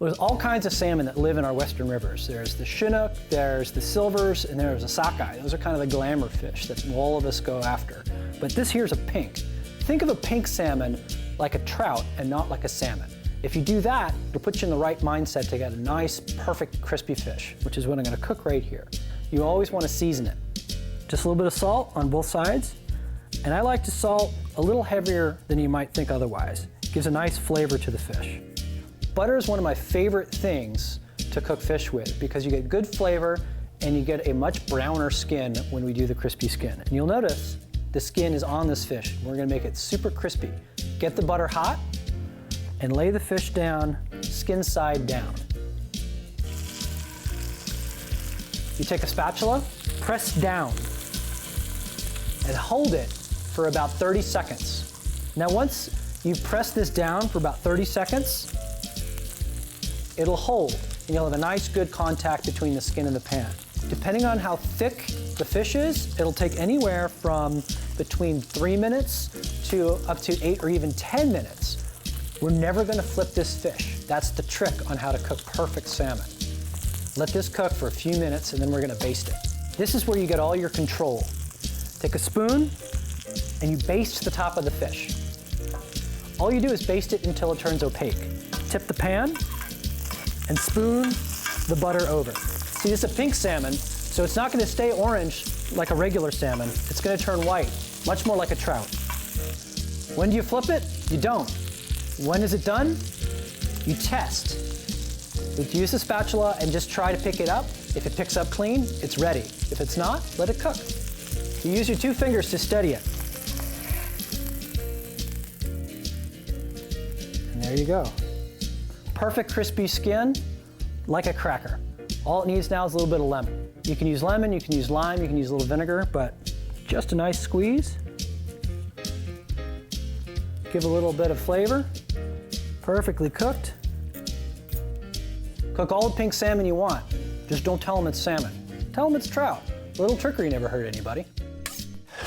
Well, there's all kinds of salmon that live in our western rivers. There's the Chinook, there's the silvers, and there's the sockeye. Those are kind of the glamour fish that all of us go after. But this here's a pink. Think of a pink salmon like a trout and not like a salmon. If you do that, it'll put you in the right mindset to get a nice, perfect, crispy fish, which is what I'm gonna cook right here. You always wanna season it. Just a little bit of salt on both sides. And I like to salt a little heavier than you might think otherwise. It gives a nice flavor to the fish. Butter is one of my favorite things to cook fish with because you get good flavor and you get a much browner skin when we do the crispy skin. And you'll notice the skin is on this fish. We're gonna make it super crispy. Get the butter hot and lay the fish down, skin side down. You take a spatula, press down, and hold it for about 30 seconds. Now once you press this down for about 30 seconds, it'll hold, and you'll have a nice good contact between the skin and the pan. Depending on how thick the fish is, it'll take anywhere from between 3 minutes to up to 8 or even 10 minutes. We're never gonna flip this fish. That's the trick on how to cook perfect salmon. Let this cook for a few minutes and then we're gonna baste it. This is where you get all your control. Take a spoon and you baste the top of the fish. All you do is baste it until it turns opaque. Tip the pan and spoon the butter over. See, this is a pink salmon, so it's not gonna stay orange like a regular salmon. It's gonna turn white, much more like a trout. When do you flip it? You don't. When is it done? You test. You use the spatula and just try to pick it up. If it picks up clean, it's ready. If it's not, let it cook. You use your 2 fingers to steady it. And there you go. Perfect crispy skin, like a cracker. All it needs now is a little bit of lemon. You can use lemon, you can use lime, you can use a little vinegar, but just a nice squeeze. Give a little bit of flavor. Perfectly cooked. Cook all the pink salmon you want. Just don't tell them it's salmon. Tell them it's trout. A little trickery never hurt anybody.